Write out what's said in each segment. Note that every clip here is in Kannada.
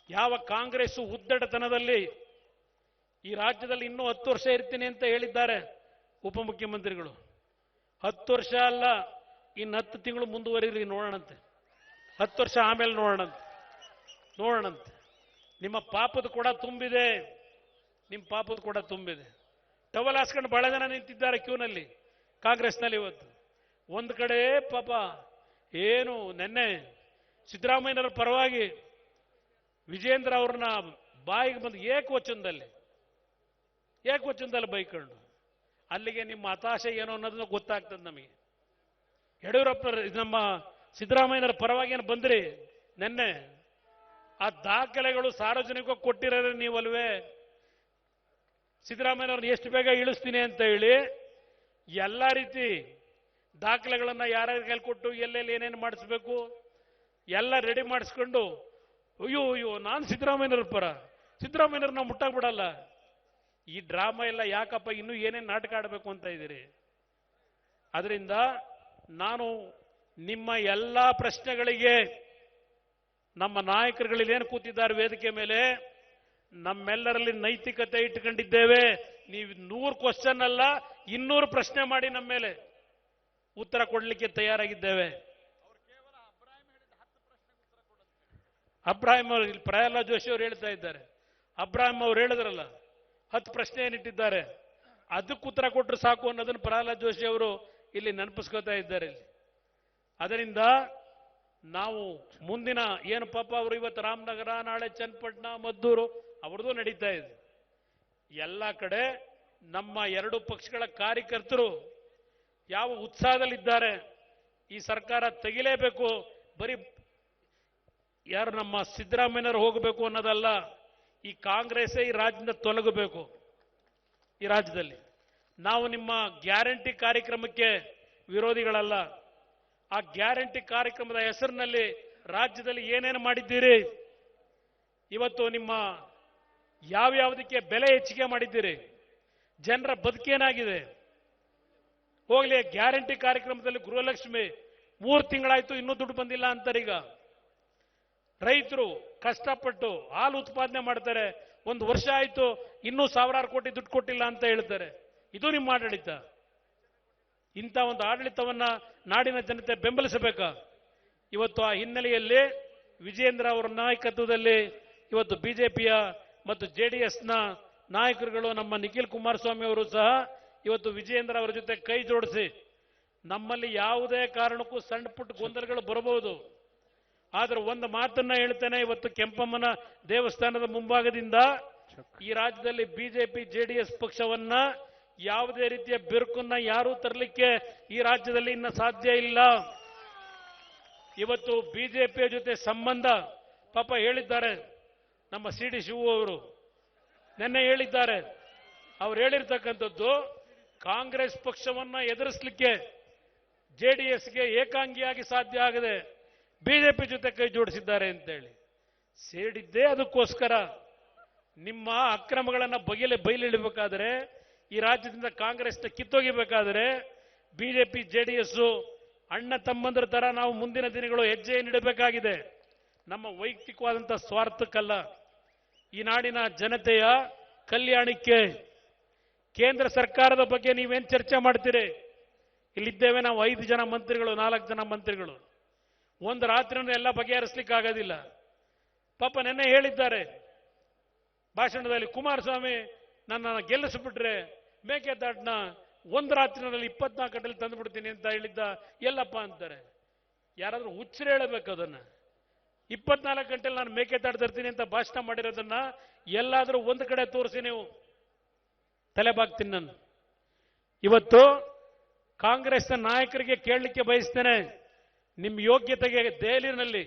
ಯಾವ ಕಾಂಗ್ರೆಸ್ ಉದ್ದಟತನದಲ್ಲಿ ಈ ರಾಜ್ಯದಲ್ಲಿ ಇನ್ನೂ 10 ವರ್ಷ ಇರ್ತೀನಿ ಅಂತ ಹೇಳಿದ್ದಾರೆ ಉಪಮುಖ್ಯಮಂತ್ರಿಗಳು. 10 ವರ್ಷ ಅಲ್ಲ, ಇನ್ನು 10 ತಿಂಗಳು ಮುಂದುವರಿರಿ, ನೋಡೋಣಂತೆ. 10 ವರ್ಷ ಆಮೇಲೆ ನೋಡೋಣಂತೆ. ನಿಮ್ಮ ಪಾಪದ ಕೂಡ ತುಂಬಿದೆ, ನಿಮ್ಮ ಪಾಪದ ಕೂಡ ತುಂಬಿದೆ. ಟವಲ್ ಹಾಸ್ಕೊಂಡು ಬಹಳ ಜನ ನಿಂತಿದ್ದಾರೆ ಕ್ಯೂನಲ್ಲಿ ಕಾಂಗ್ರೆಸ್ನಲ್ಲಿ ಇವತ್ತು. ಒಂದು ಕಡೆ ಪಾಪ ಏನು ನೆನ್ನೆ ಸಿದ್ದರಾಮಯ್ಯನವರ ಪರವಾಗಿ ವಿಜೇಂದ್ರ ಅವ್ರನ್ನ ಬಾಯಿಗೆ ಬಂದು ಏಕವಚನದಲ್ಲಿ ಬೈಕೊಂಡು, ಅಲ್ಲಿಗೆ ನಿಮ್ಮ ಹತಾಶೆ ಏನು ಅನ್ನೋದನ್ನ ಗೊತ್ತಾಗ್ತದೆ ನಮಗೆ. ಯಡಿಯೂರಪ್ಪ ನಮ್ಮ ಸಿದ್ದರಾಮಯ್ಯನವರ ಪರವಾಗಿ ಏನು ಬಂದ್ರಿ ನೆನ್ನೆ, ಆ ದಾಖಲೆಗಳು ಸಾರ್ವಜನಿಕವಾಗಿ ಕೊಟ್ಟಿರೋದ್ರೆ ನೀವಲ್ವೇ. ಸಿದ್ದರಾಮಯ್ಯನವ್ರನ್ನ ಎಷ್ಟು ಬೇಗ ಇಳಿಸ್ತೀನಿ ಅಂತ ಹೇಳಿ ಎಲ್ಲ ರೀತಿ ದಾಖಲೆಗಳನ್ನ ಯಾರ್ಯಾರ ಕೈಲಿ ಕೊಟ್ಟು ಎಲ್ಲೆಲ್ಲಿ ಏನೇನು ಮಾಡಿಸ್ಬೇಕು ಎಲ್ಲ ರೆಡಿ ಮಾಡಿಸ್ಕೊಂಡು, ಅಯ್ಯೋ ನಾನು ಸಿದ್ದರಾಮಯ್ಯನವ್ರ ಪರ, ಸಿದ್ದರಾಮಯ್ಯನವ್ರ ನಾವು ಮುಟ್ಟಾಕ್ ಬಿಡಲ್ಲ. ಈ ಡ್ರಾಮಾ ಎಲ್ಲ ಯಾಕಪ್ಪ, ಇನ್ನೂ ಏನೇನು ನಾಟಕ ಆಡಬೇಕು ಅಂತ ಇದ್ದೀರಿ? ಅದರಿಂದ ನಾನು ನಿಮ್ಮ ಎಲ್ಲ ಪ್ರಶ್ನೆಗಳಿಗೆ ನಮ್ಮ ನಾಯಕರುಗಳೇನು ಕೂತಿದ್ದಾರೆ ವೇದಿಕೆ ಮೇಲೆ, ನಮ್ಮೆಲ್ಲರಲ್ಲಿ ನೈತಿಕತೆ ಇಟ್ಟುಕೊಂಡಿದ್ದೇವೆ. ನೀವು 100 ಕ್ವಶನ್ ಅಲ್ಲ 200 ಪ್ರಶ್ನೆ ಮಾಡಿ ನಮ್ಮ ಮೇಲೆ ಉತ್ತರ ಕೊಡಲಿಕ್ಕೆ ತಯಾರಾಗಿದ್ದೇವೆ. ಅಬ್ರಾಹಿಂ ಅವರು, ಪ್ರಹ್ಲಾದ್ ಜೋಶಿ ಅವರು ಹೇಳ್ತಾ ಇದ್ದಾರೆ, ಅಬ್ರಾಹಿಂ ಅವರು ಹೇಳಿದ್ರಲ್ಲ 10 ಪ್ರಶ್ನೆ ಏನಿಟ್ಟಿದ್ದಾರೆ, ಅದಕ್ಕೆ ಉತ್ತರ ಕೊಟ್ಟರು ಸಾಕು ಅನ್ನೋದನ್ನು ಪ್ರಹ್ಲಾದ್ ಜೋಶಿ ಅವರು ಇಲ್ಲಿ ನೆನಪಿಸ್ಕೋತಾ ಇದ್ದಾರೆ. ಅದರಿಂದ ನಾವು ಮುಂದಿನ ಏನು ಪಾಪ ಅವರು ಇವತ್ತು ರಾಮನಗರ, ನಾಳೆ ಚನ್ನಪಟ್ಟಣ, ಮದ್ದೂರು ಅವ್ರದ್ದು ನಡೀತಾ ಇದೆ. ಎಲ್ಲ ಕಡೆ ನಮ್ಮ 2 ಪಕ್ಷಗಳ ಕಾರ್ಯಕರ್ತರು ಯಾವ ಉತ್ಸಾಹದಲ್ಲಿದ್ದಾರೆ. ಈ ಸರ್ಕಾರ ತೆಗಿಲೇಬೇಕು, ಬರೀ ಯಾರು ನಮ್ಮ ಸಿದ್ದರಾಮಯ್ಯನವರು ಹೋಗಬೇಕು ಅನ್ನೋದಲ್ಲ, ಈ ಕಾಂಗ್ರೆಸ್ಸೇ ಈ ರಾಜ್ಯದಿಂದ ತೊಲಗಬೇಕು. ಈ ರಾಜ್ಯದಲ್ಲಿ ನಾವು ನಿಮ್ಮ ಗ್ಯಾರಂಟಿ ಕಾರ್ಯಕ್ರಮಕ್ಕೆ ವಿರೋಧಿಗಳಲ್ಲ. ಆ ಗ್ಯಾರಂಟಿ ಕಾರ್ಯಕ್ರಮದ ಹೆಸರಿನಲ್ಲಿ ರಾಜ್ಯದಲ್ಲಿ ಏನೇನು ಮಾಡಿದ್ದೀರಿ, ಇವತ್ತು ನಿಮ್ಮ ಯಾವ್ಯಾವುದಕ್ಕೆ ಬೆಲೆ ಹೆಚ್ಚಿಗೆ ಮಾಡಿದ್ದೀರಿ, ಜನರ ಬದುಕೇನಾಗಿದೆ? ಹೋಗ್ಲಿ, ಗ್ಯಾರಂಟಿ ಕಾರ್ಯಕ್ರಮದಲ್ಲಿ ಗೃಹಲಕ್ಷ್ಮಿ 3 ತಿಂಗಳಾಯ್ತು ಇನ್ನೂ ದುಡ್ಡು ಬಂದಿಲ್ಲ ಅಂತಾರೀಗ. ರೈತರು ಕಷ್ಟಪಟ್ಟು ಹಾಲು ಉತ್ಪಾದನೆ ಮಾಡ್ತಾರೆ, 1 ವರ್ಷ ಆಯ್ತು ಇನ್ನೂ ಸಾವಿರಾರು ಕೋಟಿ ದುಡ್ಡು ಕೊಟ್ಟಿಲ್ಲ ಅಂತ ಹೇಳ್ತಾರೆ. ಇದು ನಿಮ್ಮ ಆಡಳಿತ? ಇಂಥ ಒಂದು ಆಡಳಿತವನ್ನ ನಾಡಿನ ಜನತೆ ಬೆಂಬಲಿಸಬೇಕಾ? ಇವತ್ತು ಆ ಹಿನ್ನೆಲೆಯಲ್ಲಿ ವಿಜೇಂದ್ರ ಅವರ ನಾಯಕತ್ವದಲ್ಲಿ ಇವತ್ತು ಬಿಜೆಪಿಯ ಮತ್ತು ಜೆಡಿಎಸ್ನ ನಾಯಕರುಗಳು, ನಮ್ಮ ನಿಖಿಲ್ ಕುಮಾರಸ್ವಾಮಿ ಅವರು ಸಹ ಇವತ್ತು ವಿಜೇಂದ್ರ ಅವರ ಜೊತೆ ಕೈ ಜೋಡಿಸಿ, ನಮ್ಮಲ್ಲಿ ಯಾವುದೇ ಕಾರಣಕ್ಕೂ ಸಣ್ಣ ಪುಟ್ಟ ಗೊಂದಲಗಳು ಬರಬಹುದು, ಆದ್ರೆ ಒಂದು ಮಾತನ್ನ ಹೇಳ್ತೇನೆ, ಇವತ್ತು ಕೆಂಪಮ್ಮನ ದೇವಸ್ಥಾನದ ಮುಂಭಾಗದಿಂದ ಈ ರಾಜ್ಯದಲ್ಲಿ ಬಿಜೆಪಿ ಜೆಡಿಎಸ್ ಪಕ್ಷವನ್ನ ಯಾವುದೇ ರೀತಿಯ ಬಿರುಕನ್ನ ಯಾರೂ ತರಲಿಕ್ಕೆ ಈ ರಾಜ್ಯದಲ್ಲಿ ಇನ್ನ ಸಾಧ್ಯ ಇಲ್ಲ. ಇವತ್ತು ಬಿಜೆಪಿಯ ಜೊತೆ ಸಂಬಂಧ ಪಾಪ ಹೇಳಿದ್ದಾರೆ ನಮ್ಮ ಸಿ.ಡಿ. ಶಿವು ಅವರು, ನಿನ್ನೆ ಹೇಳಿದ್ದಾರೆ. ಅವ್ರು ಹೇಳಿರ್ತಕ್ಕಂಥದ್ದು, ಕಾಂಗ್ರೆಸ್ ಪಕ್ಷವನ್ನ ಎದುರಿಸಲಿಕ್ಕೆ ಜೆಡಿಎಸ್ಗೆ ಏಕಾಂಗಿಯಾಗಿ ಸಾಧ್ಯ ಆಗದೆ ಬಿಜೆಪಿ ಜೊತೆ ಕೈ ಜೋಡಿಸಿದ್ದಾರೆ ಅಂತೇಳಿ ಸೇಡಿದ್ದೇ. ಅದಕ್ಕೋಸ್ಕರ ನಿಮ್ಮ ಅಕ್ರಮಗಳನ್ನ ಬಯಲಿಡಬೇಕಾದ್ರೆ, ಈ ರಾಜ್ಯದಿಂದ ಕಾಂಗ್ರೆಸ್ನ ಕಿತ್ತೊಗಿಬೇಕಾದ್ರೆ ಬಿಜೆಪಿ ಜೆಡಿಎಸ್ ಅಣ್ಣ ತಮ್ಮಂದ್ರ ತರ ನಾವು ಮುಂದಿನ ದಿನಗಳು ಹೆಜ್ಜೆ ನೀಡಬೇಕಾಗಿದೆ. ನಮ್ಮ ವೈಯಕ್ತಿಕವಾದಂತಹ ಸ್ವಾರ್ಥಕ್ಕಲ್ಲ, ಈ ನಾಡಿನ ಜನತೆಯ ಕಲ್ಯಾಣಕ್ಕೆ. ಕೇಂದ್ರ ಸರ್ಕಾರದ ಬಗ್ಗೆ ನೀವೇನು ಚರ್ಚೆ ಮಾಡ್ತೀರಿ? ಇಲ್ಲಿದ್ದೇವೆ ನಾವು 5 ಜನ ಮಂತ್ರಿಗಳು, 4 ಜನ ಮಂತ್ರಿಗಳು. ಒಂದು ರಾತ್ರಿಯಿಂದ ಎಲ್ಲ ಬಗೆಹರಿಸಲಿಕ್ಕೆ ಆಗೋದಿಲ್ಲ. ಪಾಪ ನೆನ್ನೆ ಹೇಳಿದ್ದಾರೆ ಭಾಷಣದಲ್ಲಿ, ಕುಮಾರಸ್ವಾಮಿ ನನ್ನನ್ನು ಗೆಲ್ಲಿಸಿಬಿಟ್ರೆ ಮೇಕೆದಾಟನ್ನ 1 ರಾತ್ರಿನಲ್ಲಿ 24 ಗಂಟೆಯಲ್ಲಿ ತಂದುಬಿಡ್ತೀನಿ ಅಂತ ಹೇಳಿದ್ದ. ಎಲ್ಲಪ್ಪ ಅಂತಾರೆ. ಯಾರಾದ್ರೂ ಹುಚ್ಚರು ಹೇಳಬೇಕು ಅದನ್ನ. 24 ಗಂಟೆಯಲ್ಲಿ ನಾನು ಮೇಕೆದಾಟ ತರ್ತೀನಿ ಅಂತ ಭಾಷಣ ಮಾಡಿರೋದನ್ನ ಎಲ್ಲಾದ್ರೂ ಒಂದು ಕಡೆ ತೋರಿಸಿ, ನೀವು ತಲೆಬಾಗ್ತೀನಿ ನಾನು. ಇವತ್ತು ಕಾಂಗ್ರೆಸ್ನ ನಾಯಕರಿಗೆ ಕೇಳಲಿಕ್ಕೆ ಬಯಸ್ತೇನೆ, ನಿಮ್ಮ ಯೋಗ್ಯತೆಗೆ ದೆಹಲಿನಲ್ಲಿ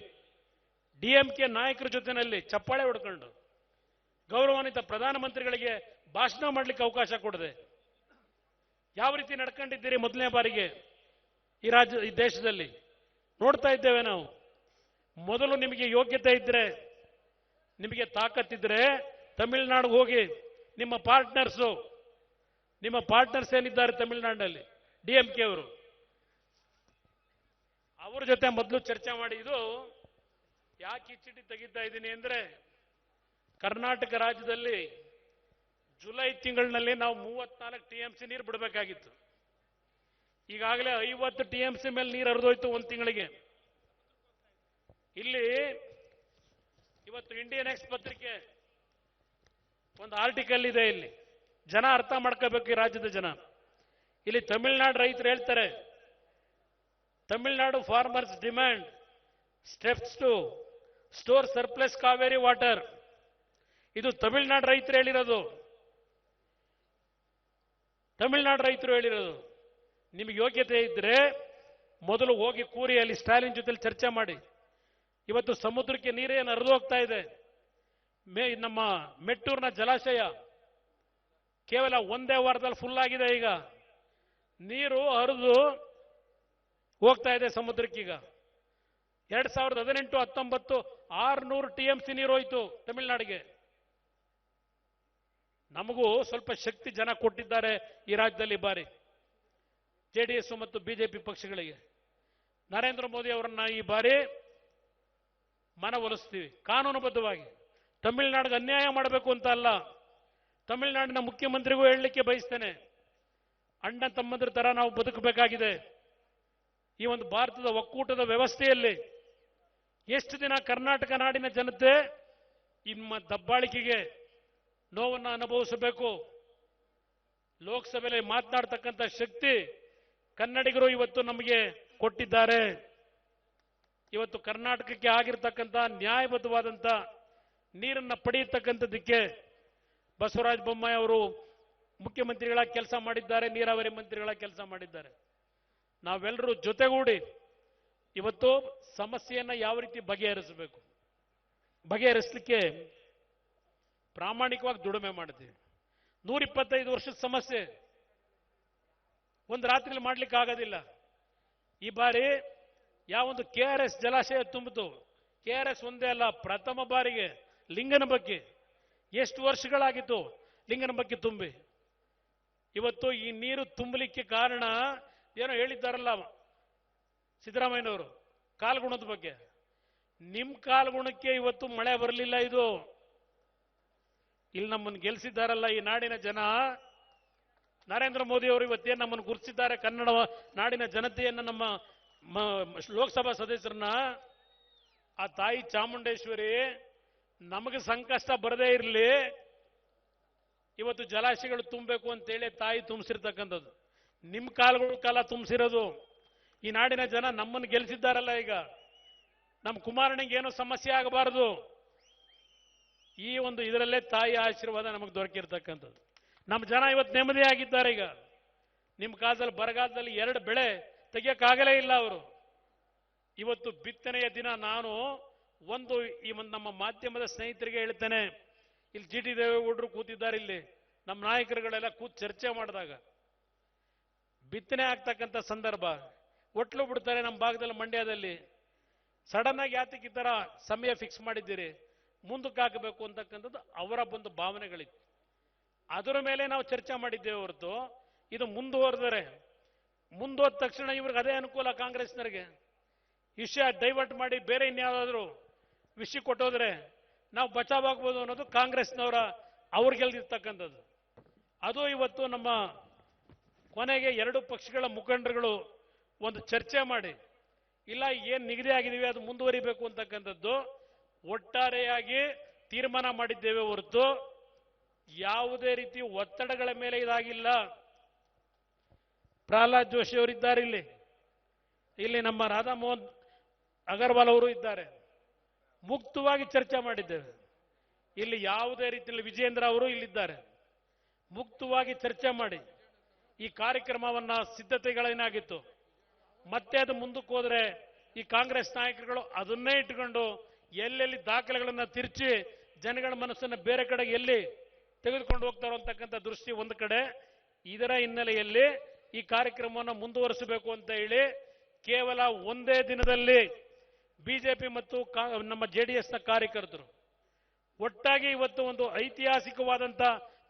ಡಿಎಂಕೆ ನಾಯಕರ ಜೊತೆನಲ್ಲಿ ಚಪ್ಪಾಳೆ ಹೊಡ್ಕೊಂಡು ಗೌರವಾನ್ವಿತ ಪ್ರಧಾನಮಂತ್ರಿಗಳಿಗೆ ಭಾಷಣ ಮಾಡಲಿಕ್ಕೆ ಅವಕಾಶ ಕೊಡದೆ ಯಾವ ರೀತಿ ನಡ್ಕೊಂಡಿದ್ದೀರಿ ಮೊದಲನೇ ಬಾರಿಗೆ ಈ ದೇಶದಲ್ಲಿ ನೋಡ್ತಾ ಇದ್ದೇವೆ ನಾವು. ಮೊದಲು ನಿಮಗೆ ಯೋಗ್ಯತೆ ಇದ್ರೆ, ನಿಮಗೆ ತಾಕತ್ತಿದ್ರೆ ತಮಿಳುನಾಡಿಗೆ ಹೋಗಿ ನಿಮ್ಮ ಪಾರ್ಟ್ನರ್ಸ್ ಏನಿದ್ದಾರೆ ತಮಿಳುನಾಡಿನಲ್ಲಿ ಡಿಎಂಕೆ ಅವರು, ಅವರ ಜೊತೆ ಮೊದಲು ಚರ್ಚೆ ಮಾಡಿ. ಇದು ಯಾಕೆ ಈ ಚೀಟಿ ತೆಗಿತಾ ಇದ್ದೀನಿ ಅಂದ್ರೆ, ಕರ್ನಾಟಕ ರಾಜ್ಯದಲ್ಲಿ ಜುಲೈ ತಿಂಗಳಿನಲ್ಲಿ ನಾವು 34 TMC ನೀರು ಬಿಡಬೇಕಾಗಿತ್ತು. ಈಗಾಗಲೇ 50 TMC ಮೇಲೆ ನೀರು ಹರಿದೋಯ್ತು ಒಂದು ತಿಂಗಳಿಗೆ. ಇಲ್ಲಿ ಇವತ್ತು ಇಂಡಿಯನ್ ಎಕ್ಸ್ ಪತ್ರಿಕೆ ಒಂದು ಆರ್ಟಿಕಲ್ ಇದೆ. ಇಲ್ಲಿ ಜನ ಅರ್ಥ ಮಾಡ್ಕೋಬೇಕು, ಈ ರಾಜ್ಯದ ಜನ. ಇಲ್ಲಿ ತಮಿಳುನಾಡು ರೈತರು ಹೇಳ್ತಾರೆ, Tamil Nadu farmers demand steps to store surplus Cauvery water. ಇದು ತಮಿಳುನಾಡು ರೈತರು ಹೇಳಿರೋದು. ತಮಿಳುನಾಡು ರೈತರು ಹೇಳಿರೋದು. ನಿಮಗೆ ಯೋಗ್ಯತೆ ಇದ್ರೆ ಮೊದಲು ಹೋಗಿ ಕೂರಿ ಅಲ್ಲಿ ಸ್ಟಾಲಿನ್ ಜೊತೆ ಚರ್ಚೆ ಮಾಡಿ. ಇವತ್ತು ಸಮುದ್ರಕ್ಕೆ ನೀರೇನು ಹರಿದು ಹೋಗ್ತಾ ಇದೆ. ನಮ್ಮ ಮೆಟ್ಟೂರಿನ ಜಲಾಶಯ ಕೇವಲ ಒಂದೇ ವಾರದಲ್ಲಿ ಫುಲ್ ಆಗಿದೆ. ಈಗ ನೀರು ಹರಿದು ಹೋಗ್ತಾ ಇದೆ ಸಮುದ್ರಕ್ಕೀಗ. 2018-19 600 TMC ನೀರು ಹೋಯ್ತು ತಮಿಳುನಾಡಿಗೆ. ನಮಗೂ ಸ್ವಲ್ಪ ಶಕ್ತಿ ಜನ ಕೊಟ್ಟಿದ್ದಾರೆ ಈ ರಾಜ್ಯದಲ್ಲಿ ಬಾರಿ, JDS ಮತ್ತು ಬಿಜೆಪಿ ಪಕ್ಷಗಳಿಗೆ. ನರೇಂದ್ರ ಮೋದಿ ಅವರನ್ನ ಈ ಬಾರಿ ಮನವೊಲಿಸ್ತೀವಿ ಕಾನೂನುಬದ್ಧವಾಗಿ. ತಮಿಳುನಾಡಿಗೆ ಅನ್ಯಾಯ ಮಾಡಬೇಕು ಅಂತ ಅಲ್ಲ. ತಮಿಳುನಾಡಿನ ಮುಖ್ಯಮಂತ್ರಿಗೂ ಹೇಳಲಿಕ್ಕೆ ಬಯಸ್ತೇನೆ, ಅಣ್ಣ ತಮ್ಮಂದ್ರ ತರ ನಾವು ಬದುಕಬೇಕಾಗಿದೆ. ಈ ಒಂದು ಭಾರತದ ಒಕ್ಕೂಟದ ವ್ಯವಸ್ಥೆಯಲ್ಲಿ ಎಷ್ಟು ದಿನ ಕರ್ನಾಟಕ ನಾಡಿನ ಜನತೆ ನಿಮ್ಮ ದಬ್ಬಾಳಿಕೆಗೆ ನೋವನ್ನು ಅನುಭವಿಸಬೇಕು? ಲೋಕಸಭೆಯಲ್ಲಿ ಮಾತನಾಡ್ತಕ್ಕಂಥ ಶಕ್ತಿ ಕನ್ನಡಿಗರು ಇವತ್ತು ನಮಗೆ ಕೊಟ್ಟಿದ್ದಾರೆ. ಇವತ್ತು ಕರ್ನಾಟಕಕ್ಕೆ ಆಗಿರ್ತಕ್ಕಂಥ ನ್ಯಾಯಬದ್ಧವಾದಂಥ ನೀರನ್ನು ಪಡೆಯತಕ್ಕಂಥದ್ದಕ್ಕೆ ಬಸವರಾಜ ಬೊಮ್ಮಾಯಿ ಅವರು ಮುಖ್ಯಮಂತ್ರಿಗಳ ಕೆಲಸ ಮಾಡಿದ್ದಾರೆ, ನೀರಾವರಿ ಮಂತ್ರಿಗಳ ಕೆಲಸ ಮಾಡಿದ್ದಾರೆ. ನಾವೆಲ್ಲರೂ ಜೊತೆಗೂಡಿ ಇವತ್ತು ಸಮಸ್ಯೆಯನ್ನು ಯಾವ ರೀತಿ ಬಗೆಹರಿಸಬೇಕು, ಬಗೆಹರಿಸಲಿಕ್ಕೆ ಪ್ರಾಮಾಣಿಕವಾಗಿ ದುಡಿಮೆ ಮಾಡ್ತೀವಿ. 125 ವರ್ಷದ ಸಮಸ್ಯೆ ಒಂದು ರಾತ್ರಿಯಲ್ಲಿ ಮಾಡ್ಲಿಕ್ಕೆ ಆಗೋದಿಲ್ಲ. ಈ ಬಾರಿ ಯಾವೊಂದು KRS ಜಲಾಶಯ ತುಂಬಿತು, KRS ಒಂದೇ ಅಲ್ಲ, ಪ್ರಥಮ ಬಾರಿಗೆ ಲಿಂಗನ ಬಗ್ಗೆ ಎಷ್ಟು ವರ್ಷಗಳಾಗಿತ್ತು ಲಿಂಗನ ಬಗ್ಗೆ ತುಂಬಿ. ಇವತ್ತು ಈ ನೀರು ತುಂಬಲಿಕ್ಕೆ ಕಾರಣ ಏನೋ ಹೇಳಿದ್ದಾರಲ್ಲ ಸಿದ್ದರಾಮಯ್ಯನವರು, ಕಾಲ್ಗುಣದ ಬಗ್ಗೆ. ನಿಮ್ಮ ಕಾಲ್ಗುಣಕ್ಕೆ ಇವತ್ತು ಮಳೆ ಬರಲಿಲ್ಲ. ಇದು ಇಲ್ಲಿ ನಮ್ಮನ್ನು ಗೆಲ್ಲಿಸಿದ್ದಾರಲ್ಲ ಈ ನಾಡಿನ ಜನ, ನರೇಂದ್ರ ಮೋದಿ ಅವರು ಇವತ್ತೇನು ನಮ್ಮನ್ನು ಗುರುತಿಸಿದ್ದಾರೆ, ಕನ್ನಡ ನಾಡಿನ ಜನತೆಯನ್ನು, ನಮ್ಮ ಲೋಕಸಭಾ ಸದಸ್ಯರನ್ನ. ಆ ತಾಯಿ ಚಾಮುಂಡೇಶ್ವರಿ ನಮಗೆ ಸಂಕಷ್ಟ ಬರದೇ ಇರಲಿ, ಇವತ್ತು ಜಲಾಶಯಗಳು ತುಂಬಬೇಕು ಅಂತೇಳಿ ತಾಯಿ ತುಂಬಿಸಿರ್ತಕ್ಕಂಥದ್ದು. ನಿಮ್ಮ ಕಾಲಗಳ ಕಾಲ ತುಂಬಿಸಿರೋದು. ಈ ನಾಡಿನ ಜನ ನಮ್ಮನ್ನು ಗೆಲ್ಲಿಸಿದ್ದಾರಲ್ಲ, ಈಗ ನಮ್ಮ ಕುಮಾರನಿಗೆ ಏನೋ ಸಮಸ್ಯೆ ಆಗಬಾರದು. ಈ ಒಂದು ಇದರಲ್ಲೇ ತಾಯಿ ಆಶೀರ್ವಾದ ನಮಗೆ ದೊರಕಿರ್ತಕ್ಕಂಥದ್ದು. ನಮ್ಮ ಜನ ಇವತ್ತು ನೆಮ್ಮದಿಯಾಗಿದ್ದಾರೆ. ಈಗ ನಿಮ್ಮ ಕಾಲದಲ್ಲಿ ಬರಗಾಲದಲ್ಲಿ 2 ಬೆಳೆ ತೆಗಿಯಕ್ಕಾಗಲೇ ಇಲ್ಲ ಅವರು. ಇವತ್ತು ಬಿತ್ತನೆಯ ದಿನ ನಾನು ಈ ನಮ್ಮ ಮಾಧ್ಯಮದ ಸ್ನೇಹಿತರಿಗೆ ಹೇಳ್ತೇನೆ, ಇಲ್ಲಿ GT ದೇವೇಗೌಡರು ಕೂತಿದ್ದಾರೆ, ಇಲ್ಲಿ ನಮ್ಮ ನಾಯಕರುಗಳೆಲ್ಲ ಕೂತ್ ಚರ್ಚೆ ಮಾಡಿದಾಗ ಬಿತ್ತನೆ ಆಗ್ತಕ್ಕಂಥ ಸಂದರ್ಭ ಒಟ್ಲು ಬಿಡ್ತಾರೆ ನಮ್ಮ ಭಾಗದಲ್ಲಿ, ಮಂಡ್ಯದಲ್ಲಿ. ಸಡನ್ ಆಗಿ ಯಾತಕ್ಕೆ ಈ ತರ ಸಮಯ ಫಿಕ್ಸ್ ಮಾಡಿದ್ದೀರಿ, ಮುಂದಕ್ಕೆ ಹಾಕಬೇಕು ಅಂತಕ್ಕಂಥದ್ದು ಅವರ ಒಂದು ಭಾವನೆಗಳಿತ್ತು. ಅದರ ಮೇಲೆ ನಾವು ಚರ್ಚೆ ಮಾಡಿದ್ದೇವೆ ಹೊರತು ಇದು ಮುಂದುವರೆದ ತಕ್ಷಣ ಇವ್ರಿಗೆ ಅದೇ ಅನುಕೂಲ ಕಾಂಗ್ರೆಸ್ನವರಿಗೆ. ವಿಷಯ ಡೈವರ್ಟ್ ಮಾಡಿ ಬೇರೆ ಇನ್ಯಾವುದಾದ್ರೂ ವಿಷಯ ಕೊಟ್ಟೋದ್ರೆ ನಾವು ಬಚಾವಾಗ್ಬೋದು ಅನ್ನೋದು ಕಾಂಗ್ರೆಸ್ನವರ ಅವ್ರು ಗೆಲ್ದಿರ್ತಕ್ಕಂಥದ್ದು. ಅದು ಇವತ್ತು ನಮ್ಮ ಕೊನೆಗೆ 2 ಪಕ್ಷಗಳ ಮುಖಂಡರುಗಳು ಒಂದು ಚರ್ಚೆ ಮಾಡಿ, ಇಲ್ಲ ಏನು ನಿಗದಿ ಆಗಿದೀವಿ ಅದು ಮುಂದುವರಿಬೇಕು ಅಂತಕ್ಕಂಥದ್ದು ಒಟ್ಟಾರೆಯಾಗಿ ತೀರ್ಮಾನ ಮಾಡಿದ್ದೇವೆ ಹೊರತು ಯಾವುದೇ ರೀತಿ ಒತ್ತಡಗಳ ಮೇಲೆ ಇದಾಗಿಲ್ಲ. ಪ್ರಹ್ಲಾದ್ ಜೋಶಿ ಅವರಿದ್ದಾರೆ, ಇಲ್ಲಿ ನಮ್ಮ ರಾಧಾ ಮೋಹನ್ ಅಗರ್ವಾಲ್ ಅವರು ಇದ್ದಾರೆ. ಮುಕ್ತವಾಗಿ ಚರ್ಚೆ ಮಾಡಿದ್ದೇವೆ. ಇಲ್ಲಿ ಯಾವುದೇ ರೀತಿಯಲ್ಲಿ ವಿಜೇಂದ್ರ ಅವರು ಇಲ್ಲಿದ್ದಾರೆ. ಮುಕ್ತವಾಗಿ ಚರ್ಚೆ ಮಾಡಿ ಈ ಕಾರ್ಯಕ್ರಮವನ್ನ ಸಿದ್ಧತೆಗಳೇನಾಗಿತ್ತು ಮತ್ತೆ ಅದು ಮುಂದಕ್ಕೆ ಹೋದ್ರೆ ಈ ಕಾಂಗ್ರೆಸ್ ನಾಯಕರುಗಳು ಅದನ್ನೇ ಇಟ್ಟುಕೊಂಡು ಎಲ್ಲೆಲ್ಲಿ ದಾಖಲೆಗಳನ್ನು ತಿರುಚಿ ಜನಗಳ ಮನಸ್ಸನ್ನು ಬೇರೆ ಕಡೆಗೆ ಎಲ್ಲಿ ತೆಗೆದುಕೊಂಡು ಹೋಗ್ತಾರೋ ಅಂತಕ್ಕಂಥ ದೃಷ್ಟಿ ಒಂದು ಕಡೆ. ಇದರ ಹಿನ್ನೆಲೆಯಲ್ಲಿ ಈ ಕಾರ್ಯಕ್ರಮವನ್ನು ಮುಂದುವರಿಸಬೇಕು ಅಂತ ಹೇಳಿ ಕೇವಲ ಒಂದೇ ದಿನದಲ್ಲಿ ಬಿಜೆಪಿ ಮತ್ತು ನಮ್ಮ JDSನ ಕಾರ್ಯಕರ್ತರು ಒಟ್ಟಾಗಿ ಇವತ್ತು ಒಂದು ಐತಿಹಾಸಿಕವಾದಂಥ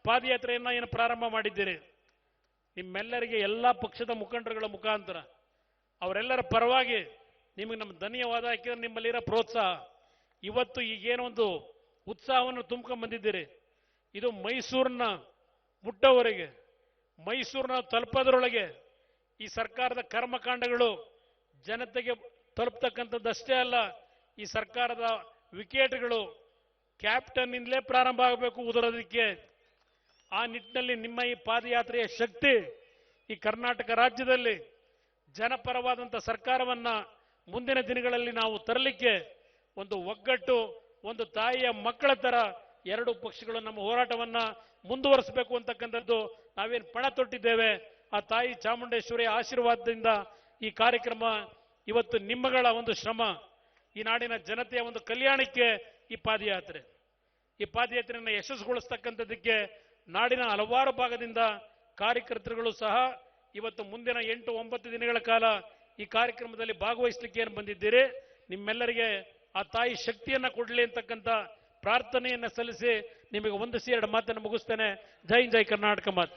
ಪಾದಯಾತ್ರೆಯನ್ನ ಏನು ಪ್ರಾರಂಭ ಮಾಡಿದ್ದೀರಿ. ನಿಮ್ಮೆಲ್ಲರಿಗೆ ಎಲ್ಲ ಪಕ್ಷದ ಮುಖಂಡರುಗಳ ಮುಖಾಂತರ ಅವರೆಲ್ಲರ ಪರವಾಗಿ ನಿಮಗೆ ನಮ್ಮ ಧನ್ಯವಾದ. ಯಾಕೆಂದ್ರೆ ನಿಮ್ಮಲ್ಲಿರೋ ಪ್ರೋತ್ಸಾಹ ಇವತ್ತು ಈಗೇನೋ ಒಂದು ಉತ್ಸಾಹವನ್ನು ತುಂಬ್ಕೊಂಡು ಬಂದಿದ್ದೀರಿ. ಇದು ಮೈಸೂರನ್ನ ಮುಟ್ಟೋವರೆಗೆ, ಮೈಸೂರನ್ನ ತಲುಪೋದ್ರೊಳಗೆ ಈ ಸರ್ಕಾರದ ಕರ್ಮಕಾಂಡಗಳು ಜನತೆಗೆ ತಲುಪ್ತಕ್ಕಂಥದ್ದಷ್ಟೇ ಅಲ್ಲ, ಈ ಸರ್ಕಾರದ ವಿಕೆಟ್ಗಳು ಕ್ಯಾಪ್ಟನ್ನಿಂದಲೇ ಪ್ರಾರಂಭ ಆಗಬೇಕು ಉದುರೋದಕ್ಕೆ. ಆ ನಿಟ್ಟಿನಲ್ಲಿ ನಿಮ್ಮ ಈ ಪಾದಯಾತ್ರೆಯ ಶಕ್ತಿ ಈ ಕರ್ನಾಟಕ ರಾಜ್ಯದಲ್ಲಿ ಜನಪರವಾದಂಥ ಸರ್ಕಾರವನ್ನ ಮುಂದಿನ ದಿನಗಳಲ್ಲಿ ನಾವು ತರಲಿಕ್ಕೆ ಒಂದು ಒಗ್ಗಟ್ಟು, ಒಂದು ತಾಯಿಯ ಮಕ್ಕಳ ತರ ಎರಡು ಪಕ್ಷಗಳು ನಮ್ಮ ಹೋರಾಟವನ್ನ ಮುಂದುವರಿಸಬೇಕು ಅಂತಕ್ಕಂಥದ್ದು ನಾವೇನು ಪಣ ತೊಟ್ಟಿದ್ದೇವೆ. ಆ ತಾಯಿ ಚಾಮುಂಡೇಶ್ವರಿಯ ಆಶೀರ್ವಾದದಿಂದ ಈ ಕಾರ್ಯಕ್ರಮ ಇವತ್ತು ನಿಮ್ಮಗಳ ಒಂದು ಶ್ರಮ, ಈ ನಾಡಿನ ಜನತೆಯ ಒಂದು ಕಲ್ಯಾಣಕ್ಕೆ ಈ ಪಾದಯಾತ್ರೆಯನ್ನು ಯಶಸ್ಸುಗೊಳಿಸ್ತಕ್ಕಂಥದ್ದಕ್ಕೆ ನಾಡಿನ ಹಲವಾರು ಭಾಗದಿಂದ ಕಾರ್ಯಕರ್ತರುಗಳು ಸಹ ಇವತ್ತು ಮುಂದಿನ 8-9 ದಿನಗಳ ಕಾಲ ಈ ಕಾರ್ಯಕ್ರಮದಲ್ಲಿ ಭಾಗವಹಿಸಲಿಕ್ಕೆ ಏನು ಬಂದಿದ್ದೀರಿ, ನಿಮ್ಮೆಲ್ಲರಿಗೆ ಆ ತಾಯಿ ಶಕ್ತಿಯನ್ನ ಕೊಡಲಿ ಅಂತಕ್ಕಂಥ ಪ್ರಾರ್ಥನೆಯನ್ನ ಸಲ್ಲಿಸಿ ನಿಮಗೆ ಒಂದಿಸಿ ಎರಡು ಮಾತನ್ನು ಮುಗಿಸ್ತೇನೆ. ಜೈ ಜೈ ಕರ್ನಾಟಕ ಮಾತು.